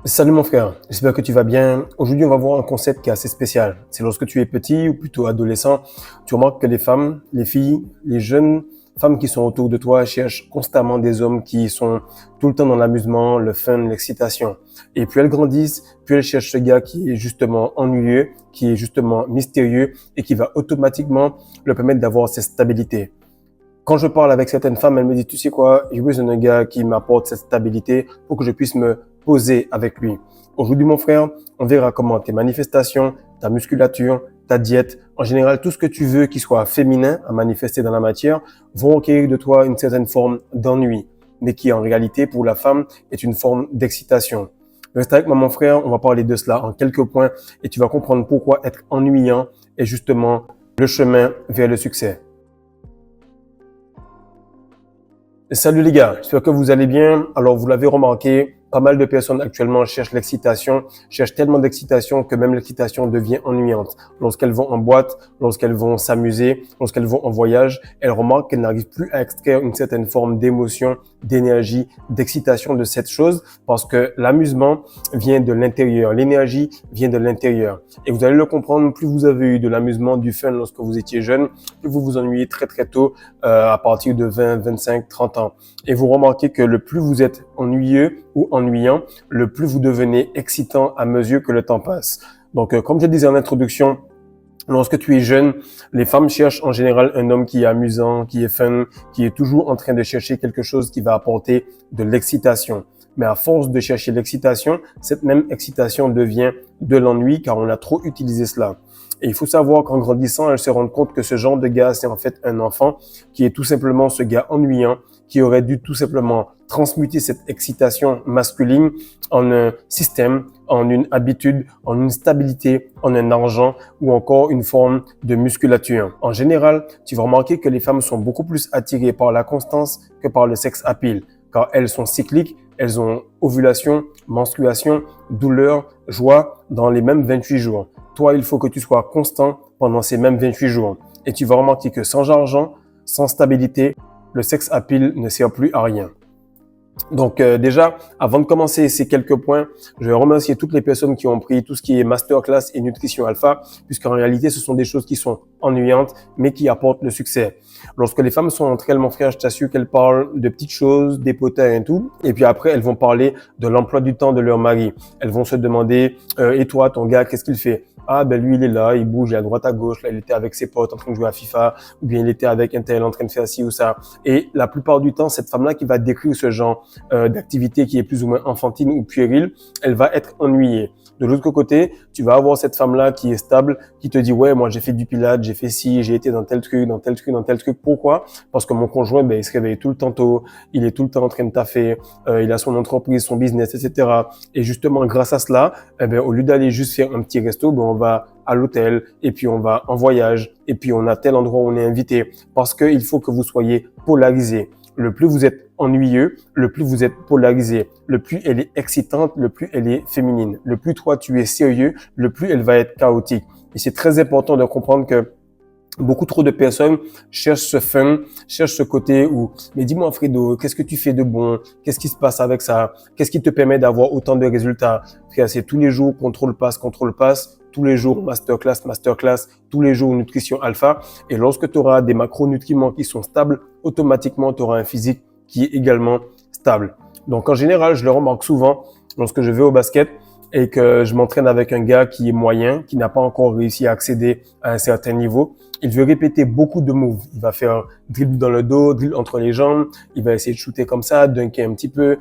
Salut mon frère, j'espère que tu vas bien. Aujourd'hui, on va voir un concept qui est assez spécial. C'est lorsque tu es petit ou plutôt adolescent, tu remarques que les femmes, les filles, les jeunes femmes qui sont autour de toi cherchent constamment des hommes qui sont tout le temps dans l'amusement, le fun, l'excitation. Et plus elles grandissent, plus elles cherchent ce gars qui est justement ennuyeux, qui est justement mystérieux et qui va automatiquement leur permettre d'avoir cette stabilité. Quand je parle avec certaines femmes, elles me disent, tu sais quoi, j'ai besoin d'un gars qui m'apporte cette stabilité pour que je puisse me poser avec lui. Aujourd'hui, mon frère, on verra comment tes manifestations, ta musculature, ta diète, en général, tout ce que tu veux qui soit féminin à manifester dans la matière, vont requérir de toi une certaine forme d'ennui, mais qui en réalité, pour la femme, est une forme d'excitation. Reste avec moi, mon frère, on va parler de cela en quelques points et tu vas comprendre pourquoi être ennuyant est justement le chemin vers le succès. Salut les gars, j'espère que vous allez bien. Alors vous l'avez remarqué, pas mal de personnes actuellement cherchent l'excitation, cherchent tellement d'excitation que même l'excitation devient ennuyante. Lorsqu'elles vont en boîte, lorsqu'elles vont s'amuser, lorsqu'elles vont en voyage, elles remarquent qu'elles n'arrivent plus à extraire une certaine forme d'émotion, d'énergie, d'excitation de cette chose parce que l'amusement vient de l'intérieur, l'énergie vient de l'intérieur. Et vous allez le comprendre, plus vous avez eu de l'amusement, du fun lorsque vous étiez jeune, plus vous vous ennuyez très très tôt à partir de 20, 25, 30 ans. Et vous remarquez que le plus vous êtes ennuyeux ou ennuyant, le plus vous devenez excitant à mesure que le temps passe. Donc, comme je disais en introduction, lorsque tu es jeune, les femmes cherchent en général un homme qui est amusant, qui est fun, qui est toujours en train de chercher quelque chose qui va apporter de l'excitation. Mais à force de chercher l'excitation, cette même excitation devient de l'ennui car on a trop utilisé cela. Et il faut savoir qu'en grandissant, elles se rendent compte que ce genre de gars, c'est en fait un enfant qui est tout simplement ce gars ennuyant, qui aurait dû tout simplement transmuter cette excitation masculine en un système, en une habitude, en une stabilité, en un argent ou encore une forme de musculature. En général, tu vas remarquer que les femmes sont beaucoup plus attirées par la constance que par le sex appeal, car elles sont cycliques, elles ont ovulation, menstruation, douleur, joie dans les mêmes 28 jours. Toi, il faut que tu sois constant pendant ces mêmes 28 jours. Et tu vas remarquer que sans argent, sans stabilité, le sex appeal ne sert plus à rien. Donc déjà, avant de commencer ces quelques points, je vais remercier toutes les personnes qui ont pris tout ce qui est masterclass et nutrition alpha, puisqu'en réalité, ce sont des choses qui sont ennuyantes, mais qui apportent le succès. Lorsque les femmes sont entre elles, mon frère, je t'assure qu'elles parlent de petites choses, des potins et tout, et puis après, elles vont parler de l'emploi du temps de leur mari. Elles vont se demander, et toi, ton gars, qu'est-ce qu'il fait? Ah, ben lui, il est là, il bouge à droite, à gauche, là, il était avec ses potes en train de jouer à FIFA, ou bien il était avec un tel en train de faire ci ou ça. Et la plupart du temps, cette femme-là qui va décrire ce genre d'activité qui est plus ou moins enfantine ou puérile, elle va être ennuyée. De l'autre côté, tu vas avoir cette femme-là qui est stable, qui te dit, ouais, moi, j'ai fait du pilates, j'ai fait ci, j'ai été dans tel truc, dans tel truc, dans tel truc. Pourquoi? Parce que mon conjoint, ben, il se réveille tout le temps tôt, il est tout le temps en train de taffer, il a son entreprise, son business, etc. Et justement, grâce à cela, eh ben, au lieu d'aller juste faire un petit resto, ben, on va à l'hôtel, et puis on va en voyage, et puis on a tel endroit où on est invité. Parce qu'il faut que vous soyez polarisés. Le plus vous êtes ennuyeux, le plus vous êtes polarisé. Le plus elle est excitante, le plus elle est féminine. Le plus toi tu es sérieux, le plus elle va être chaotique. Et c'est très important de comprendre que beaucoup trop de personnes cherchent ce fun, cherchent ce côté où, mais dis-moi Fredo, qu'est-ce que tu fais de bon? Qu'est-ce qui se passe avec ça? Qu'est-ce qui te permet d'avoir autant de résultats? Frère, c'est tous les jours contrôle passe, tous les jours masterclass, tous les jours nutrition alpha. Et lorsque tu auras des macronutriments qui sont stables, automatiquement tu auras un physique qui est également stable. Donc en général, je le remarque souvent lorsque je vais au basket et que je m'entraîne avec un gars qui est moyen, qui n'a pas encore réussi à accéder à un certain niveau. Il veut répéter beaucoup de moves. Il va faire dribble dans le dos, dribble entre les jambes. Il va essayer de shooter comme ça, dunker un petit peu,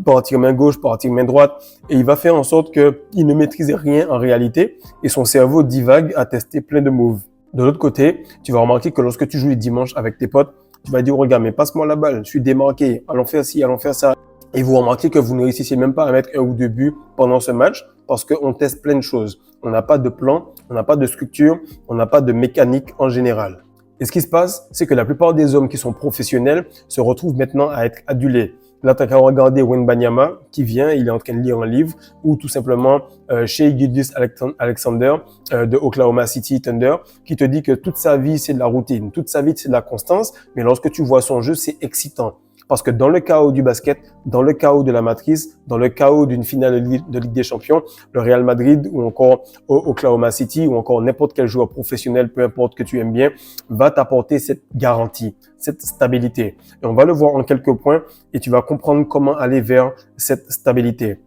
partir main gauche, partir main droite. Et il va faire en sorte qu'il ne maîtrise rien en réalité. Et son cerveau divague à tester plein de moves. De l'autre côté, tu vas remarquer que lorsque tu joues les dimanches avec tes potes, tu vas dire, regarde, mais passe-moi la balle, je suis démarqué, allons faire ci, allons faire ça. Et vous remarquez que vous ne réussissez même pas à mettre un ou deux buts pendant ce match parce qu'on teste plein de choses. On n'a pas de plan, on n'a pas de structure, on n'a pas de mécanique en général. Et ce qui se passe, c'est que la plupart des hommes qui sont professionnels se retrouvent maintenant à être adulés. Là, tu as qu'à regarder Wembanyama qui vient, il est en train de lire un livre, ou tout simplement Shai Gilgeous-Alexander de Oklahoma City Thunder qui te dit que toute sa vie, c'est de la routine, toute sa vie, c'est de la constance, mais lorsque tu vois son jeu, c'est excitant. Parce que dans le chaos du basket, dans le chaos de la matrice, dans le chaos d'une finale de Ligue des Champions, le Real Madrid ou encore Oklahoma City ou encore n'importe quel joueur professionnel, peu importe que tu aimes bien, va t'apporter cette garantie, cette stabilité. Et on va le voir en quelques points et tu vas comprendre comment aller vers cette stabilité.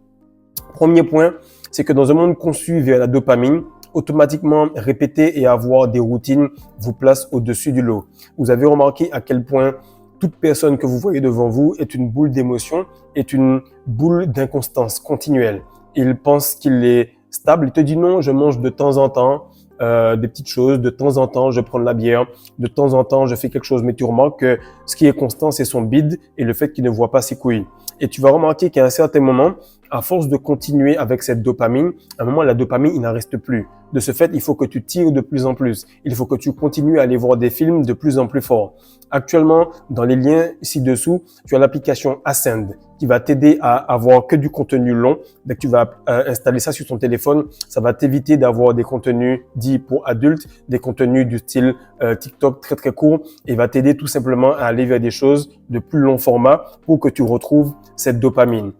Premier point, c'est que dans un monde conçu vers la dopamine, automatiquement répéter et avoir des routines vous place au-dessus du lot. Vous avez remarqué à quel point toute personne que vous voyez devant vous est une boule d'émotion, est une boule d'inconstance continuelle. Il pense qu'il est stable, il te dit non, je mange de temps en temps des petites choses, de temps en temps je prends de la bière, de temps en temps je fais quelque chose, mais tu remarques que ce qui est constant c'est son bide et le fait qu'il ne voit pas ses couilles. Et tu vas remarquer qu'à un certain moment, à force de continuer avec cette dopamine, à un moment, la dopamine, il n'en reste plus. De ce fait, il faut que tu tires de plus en plus. Il faut que tu continues à aller voir des films de plus en plus forts. Actuellement, dans les liens ci-dessous, tu as l'application Ascend qui va t'aider à avoir que du contenu long. Dès que tu vas installer ça sur ton téléphone, ça va t'éviter d'avoir des contenus dits pour adultes, des contenus du style TikTok très très court et va t'aider tout simplement à aller vers des choses de plus long format pour que tu retrouves cette dopamine.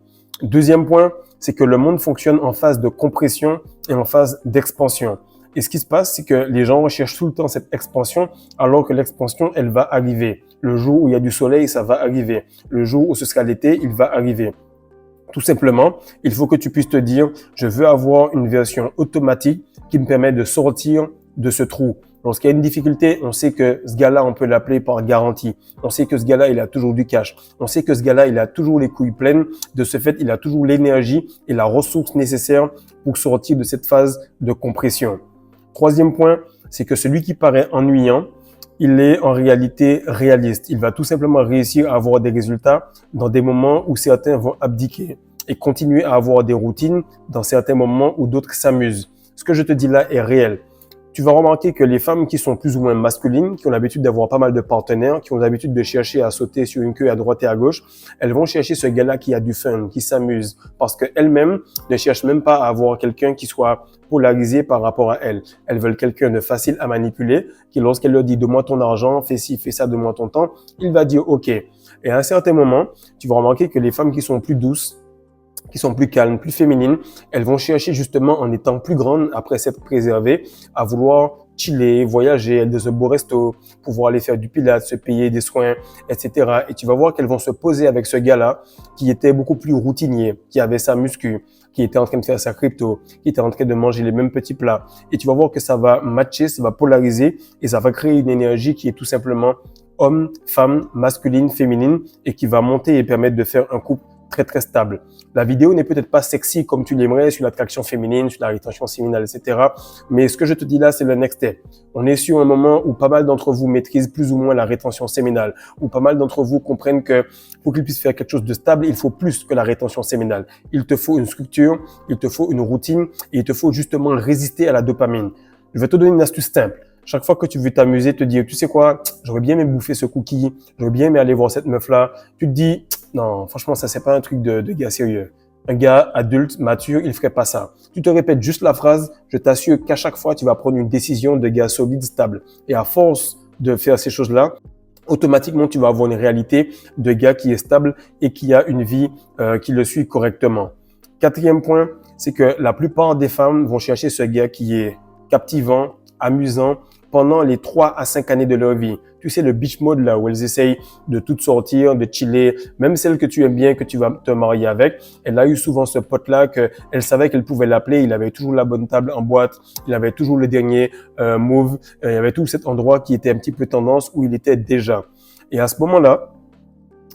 Deuxième point, c'est que le monde fonctionne en phase de compression et en phase d'expansion. Et ce qui se passe, c'est que les gens recherchent tout le temps cette expansion, alors que l'expansion, elle va arriver. Le jour où il y a du soleil, ça va arriver. Le jour où ce sera l'été, il va arriver. Tout simplement, il faut que tu puisses te dire, je veux avoir une version automatique qui me permet de sortir de ce trou. Lorsqu'il y a une difficulté, on sait que ce gars-là, on peut l'appeler par garantie. On sait que ce gars-là, il a toujours du cash. On sait que ce gars-là, il a toujours les couilles pleines. De ce fait, il a toujours l'énergie et la ressource nécessaire pour sortir de cette phase de compression. Troisième point, c'est que celui qui paraît ennuyant, il est en réalité réaliste. Il va tout simplement réussir à avoir des résultats dans des moments où certains vont abdiquer et continuer à avoir des routines dans certains moments où d'autres s'amusent. Ce que je te dis là est réel. Tu vas remarquer que les femmes qui sont plus ou moins masculines, qui ont l'habitude d'avoir pas mal de partenaires, qui ont l'habitude de chercher à sauter sur une queue à droite et à gauche, elles vont chercher ce gars-là qui a du fun, qui s'amuse, parce qu'elles-mêmes ne cherchent même pas à avoir quelqu'un qui soit polarisé par rapport à elles. Elles veulent quelqu'un de facile à manipuler, qui lorsqu'elle leur dit « donne-moi ton argent, fais ci, fais ça, donne-moi ton temps », il va dire « ok ». Et à un certain moment, tu vas remarquer que les femmes qui sont plus douces, qui sont plus calmes, plus féminines, elles vont chercher justement en étant plus grandes, après s'être préservées, à vouloir chiller, voyager, aller dans un beau resto, pouvoir aller faire du pilates, se payer des soins, etc. Et tu vas voir qu'elles vont se poser avec ce gars-là qui était beaucoup plus routinier, qui avait sa muscu, qui était en train de faire sa crypto, qui était en train de manger les mêmes petits plats. Et tu vas voir que ça va matcher, ça va polariser et ça va créer une énergie qui est tout simplement homme, femme, masculine, féminine et qui va monter et permettre de faire un couple très très stable. La vidéo n'est peut-être pas sexy comme tu l'aimerais sur l'attraction féminine, sur la rétention séminale, etc. Mais ce que je te dis là, c'est le next step. On est sur un moment où pas mal d'entre vous maîtrisent plus ou moins la rétention séminale, où pas mal d'entre vous comprennent que pour qu'ils puissent faire quelque chose de stable, il faut plus que la rétention séminale. Il te faut une structure, il te faut une routine et il te faut justement résister à la dopamine. Je vais te donner une astuce simple. Chaque fois que tu veux t'amuser, te dire, tu sais quoi, j'aurais bien aimé bouffer ce cookie, j'aurais bien aimé aller voir cette meuf-là. Tu te dis, non, franchement, ça, c'est pas un truc de gars sérieux. Un gars adulte, mature, il ferait pas ça. Tu te répètes juste la phrase, je t'assure qu'à chaque fois, tu vas prendre une décision de gars solide, stable. Et à force de faire ces choses-là, automatiquement, tu vas avoir une réalité de gars qui est stable et qui a une vie qui le suit correctement. Quatrième point, c'est que la plupart des femmes vont chercher ce gars qui est captivant, amusant, pendant les 3 à 5 années de leur vie. Tu sais, le beach mode là, où elles essayent de toutes sortir, de chiller, même celle que tu aimes bien, que tu vas te marier avec, elle a eu souvent ce pote-là qu'elle savait qu'elle pouvait l'appeler, il avait toujours la bonne table en boîte, il avait toujours le dernier move, il y avait tout cet endroit qui était un petit peu tendance où il était déjà. Et à ce moment-là,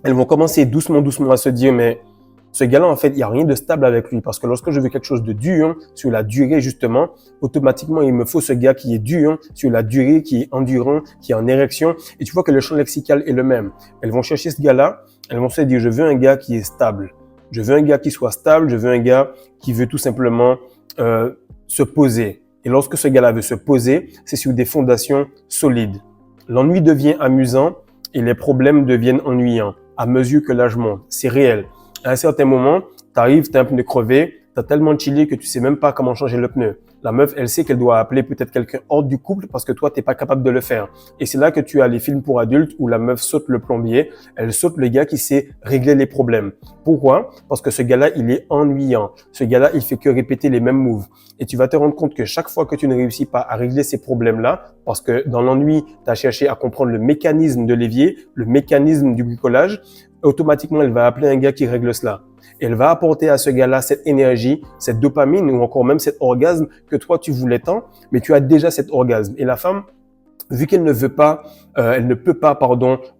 elles vont commencer doucement à se dire, mais ce gars-là, en fait, il n'y a rien de stable avec lui parce que lorsque je veux quelque chose de dur, sur la durée, justement, automatiquement, il me faut ce gars qui est dur, sur la durée, qui est endurant, qui est en érection. Et tu vois que le champ lexical est le même. Elles vont chercher ce gars-là, elles vont se dire, je veux un gars qui est stable. Je veux un gars qui soit stable, je veux un gars qui veut tout simplement se poser. Et lorsque ce gars-là veut se poser, c'est sur des fondations solides. L'ennui devient amusant et les problèmes deviennent ennuyants à mesure que l'âge monte. C'est réel. À un certain moment, tu arrives, tu es un peu crevé, T'as tellement chillé que tu sais même pas comment changer le pneu. La meuf, elle sait qu'elle doit appeler peut-être quelqu'un hors du couple parce que toi, t'es pas capable de le faire. Et c'est là que tu as les films pour adultes où la meuf saute le plombier, elle saute le gars qui sait régler les problèmes. Pourquoi? Parce que ce gars-là, il est ennuyant. Ce gars-là, il fait que répéter les mêmes moves. Et tu vas te rendre compte que chaque fois que tu ne réussis pas à régler ces problèmes-là, parce que dans l'ennui, tu as cherché à comprendre le mécanisme de l'évier, le mécanisme du bricolage, automatiquement, elle va appeler un gars qui règle cela. Elle va apporter à ce gars-là cette énergie, cette dopamine ou encore même cet orgasme que toi, tu voulais tant, mais tu as déjà cet orgasme. Et la femme, vu qu'elle ne veut pas, elle ne peut pas,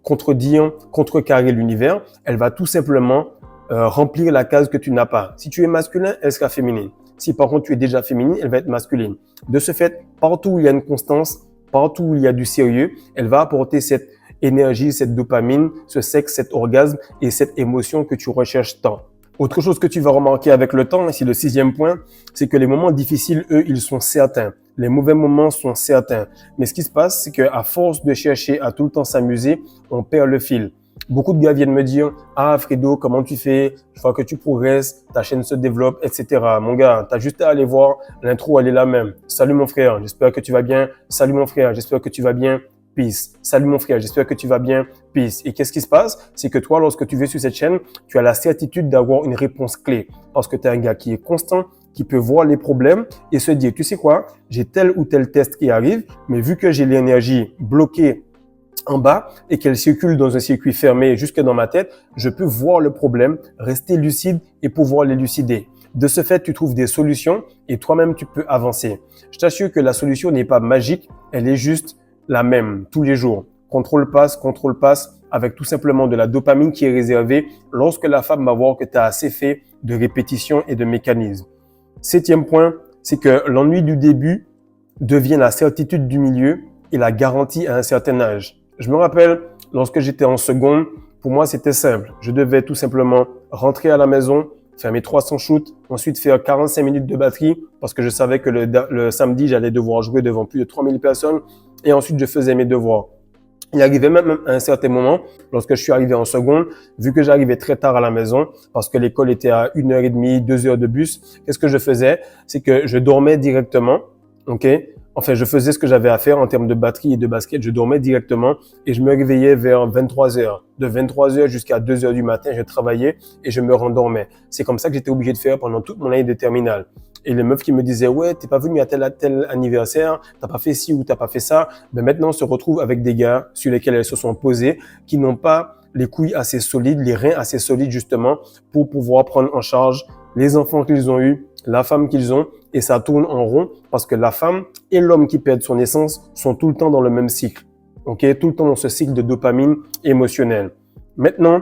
contrecarrer l'univers, elle va tout simplement remplir la case que tu n'as pas. Si tu es masculin, elle sera féminine. Si par contre tu es déjà féminine, elle va être masculine. De ce fait, partout où il y a une constance, partout où il y a du sérieux, elle va apporter cette énergie, cette dopamine, ce sexe, cet orgasme et cette émotion que tu recherches tant. Autre chose que tu vas remarquer avec le temps, et c'est le 6e point, c'est que les moments difficiles, eux, ils sont certains. Les mauvais moments sont certains. Mais ce qui se passe, c'est qu'à force de chercher à tout le temps s'amuser, on perd le fil. Beaucoup de gars viennent me dire « Ah, Fredo, comment tu fais? Je vois que tu progresses, ta chaîne se développe, etc. » Mon gars, t'as juste à aller voir, l'intro, elle est la même. « Salut mon frère, j'espère que tu vas bien. Salut mon frère, j'espère que tu vas bien. Peace. Salut mon frère, j'espère que tu vas bien. Peace. » Et qu'est-ce qui se passe? C'est que toi, lorsque tu vas sur cette chaîne, tu as la certitude d'avoir une réponse clé. Parce que tu es un gars qui est constant, qui peut voir les problèmes et se dire, tu sais quoi, j'ai tel ou tel test qui arrive, mais vu que j'ai l'énergie bloquée en bas et qu'elle circule dans un circuit fermé jusque dans ma tête, je peux voir le problème, rester lucide et pouvoir l'élucider. De ce fait, tu trouves des solutions et toi-même, tu peux avancer. Je t'assure que la solution n'est pas magique, elle est juste la même tous les jours. Contrôle passe, avec tout simplement de la dopamine qui est réservée lorsque la femme va voir que tu as assez fait de répétitions et de mécanismes. 7e point, c'est que l'ennui du début devient la certitude du milieu et la garantie à un certain âge. Je me rappelle, lorsque j'étais en seconde, pour moi, c'était simple. Je devais tout simplement rentrer à la maison, faire mes 300 shoots, ensuite faire 45 minutes de batterie parce que je savais que le samedi, j'allais devoir jouer devant plus de 3000 personnes et ensuite, je faisais mes devoirs. Il arrivait même à un certain moment, lorsque je suis arrivé en seconde, vu que j'arrivais très tard à la maison, parce que l'école était à 1h30, 2 heures de bus, qu'est-ce que je faisais? C'est que je dormais directement, ok? Enfin, je faisais ce que j'avais à faire en termes de batterie et de basket, je dormais directement et je me réveillais vers 23 heures. De 23 heures jusqu'à 2 heures du matin, je travaillais et je me rendormais. C'est comme ça que j'étais obligé de faire pendant toute mon année de terminale. Et les meufs qui me disaient, ouais, t'es pas venu à tel anniversaire, t'as pas fait ci ou t'as pas fait ça, ben maintenant on se retrouve avec des gars sur lesquels elles se sont posées, qui n'ont pas les couilles assez solides, les reins assez solides justement, pour pouvoir prendre en charge les enfants qu'ils ont eus, la femme qu'ils ont, et ça tourne en rond parce que la femme et l'homme qui perdent son essence sont tout le temps dans le même cycle. Ok, tout le temps dans ce cycle de dopamine émotionnelle. Maintenant,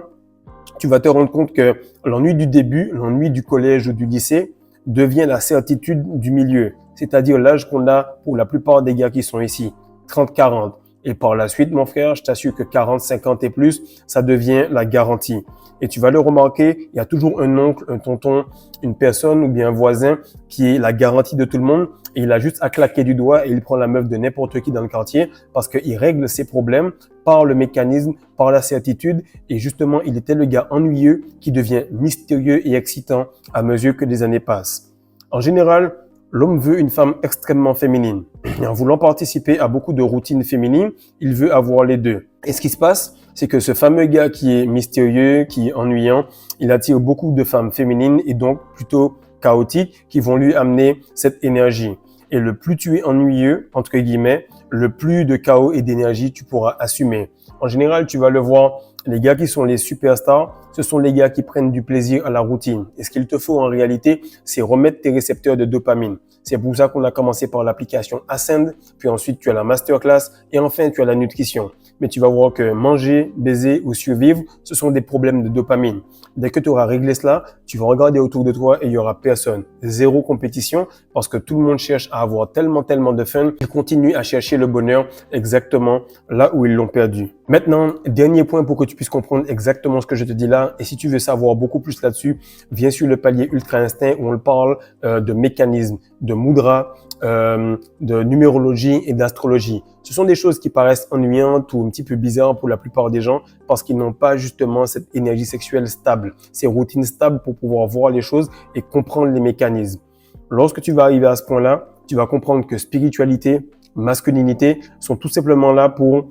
tu vas te rendre compte que l'ennui du début, l'ennui du collège ou du lycée devient la certitude du milieu, c'est-à-dire l'âge qu'on a pour la plupart des gars qui sont ici, 30-40. Et par la suite, mon frère, je t'assure que 40, 50 et plus, ça devient la garantie. Et tu vas le remarquer, il y a toujours un oncle, un tonton, une personne ou bien un voisin qui est la garantie de tout le monde et il a juste à claquer du doigt et il prend la meuf de n'importe qui dans le quartier parce qu'il règle ses problèmes par le mécanisme, par la certitude et justement, il était le gars ennuyeux qui devient mystérieux et excitant à mesure que les années passent. En général, l'homme veut une femme extrêmement féminine. Et en voulant participer à beaucoup de routines féminines, il veut avoir les deux. Et ce qui se passe, c'est que ce fameux gars qui est mystérieux, qui est ennuyant, il attire beaucoup de femmes féminines et donc plutôt chaotiques qui vont lui amener cette énergie. Et le plus tu es ennuyeux, entre guillemets, le plus de chaos et d'énergie tu pourras assumer. En général, tu vas le voir, les gars qui sont les superstars, ce sont les gars qui prennent du plaisir à la routine. Et ce qu'il te faut en réalité, c'est remettre tes récepteurs de dopamine. C'est pour ça qu'on a commencé par l'application Ascend, puis ensuite tu as la masterclass et enfin tu as la nutrition. Mais tu vas voir que manger, baiser ou survivre, ce sont des problèmes de dopamine. Dès que tu auras réglé cela, tu vas regarder autour de toi et il y aura personne. Zéro compétition parce que tout le monde cherche à avoir tellement de fun. Ils continuent à chercher le bonheur exactement là où ils l'ont perdu. Maintenant, dernier point pour que tu puisses comprendre exactement ce que je te dis là. Et si tu veux savoir beaucoup plus là-dessus, viens sur le palier Ultra Instinct où on parle de mécanismes, de mudra, de numérologie et d'astrologie. Ce sont des choses qui paraissent ennuyantes ou un petit peu bizarres pour la plupart des gens parce qu'ils n'ont pas justement cette énergie sexuelle stable, ces routines stables pour pouvoir voir les choses et comprendre les mécanismes. Lorsque tu vas arriver à ce point-là, tu vas comprendre que spiritualité, masculinité sont tout simplement là pour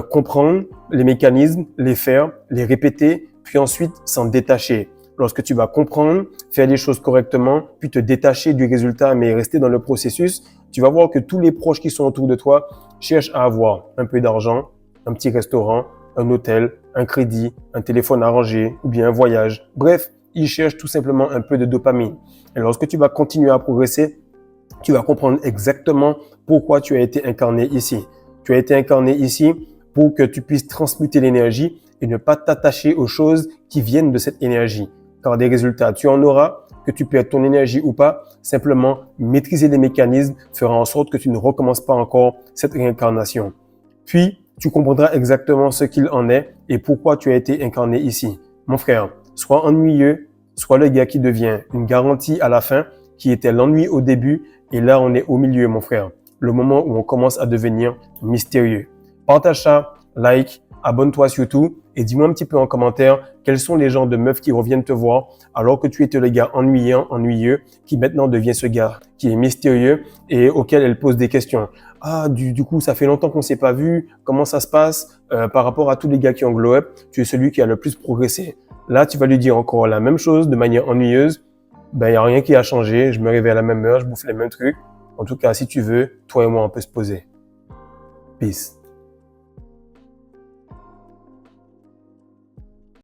comprendre les mécanismes, les faire, les répéter, puis ensuite s'en détacher. Lorsque tu vas comprendre, faire les choses correctement, puis te détacher du résultat, mais rester dans le processus, tu vas voir que tous les proches qui sont autour de toi cherchent à avoir un peu d'argent, un petit restaurant, un hôtel, un crédit, un téléphone arrangé ou bien un voyage. Bref, ils cherchent tout simplement un peu de dopamine. Et lorsque tu vas continuer à progresser, tu vas comprendre exactement pourquoi tu as été incarné ici. Tu as été incarné ici pour que tu puisses transmuter l'énergie et ne pas t'attacher aux choses qui viennent de cette énergie. Car des résultats, tu en auras, que tu perdes ton énergie ou pas, simplement maîtriser les mécanismes fera en sorte que tu ne recommences pas encore cette réincarnation. Puis, tu comprendras exactement ce qu'il en est et pourquoi tu as été incarné ici. Mon frère, sois ennuyeux, sois le gars qui devient une garantie à la fin, qui était l'ennui au début, et là on est au milieu, mon frère. Le moment où on commence à devenir mystérieux. Partage ça, like, abonne-toi surtout et dis-moi un petit peu en commentaire quels sont les genres de meufs qui reviennent te voir alors que tu étais le gars ennuyant, ennuyeux, qui maintenant devient ce gars qui est mystérieux et auquel elle pose des questions. Ah, du coup, ça fait longtemps qu'on s'est pas vu. Comment ça se passe par rapport à tous les gars qui ont glow up? Tu es celui qui a le plus progressé. Là, tu vas lui dire encore la même chose de manière ennuyeuse. Ben, il y a rien qui a changé. Je me réveille à la même heure, je bouffe les mêmes trucs. En tout cas, si tu veux, toi et moi, on peut se poser. Peace.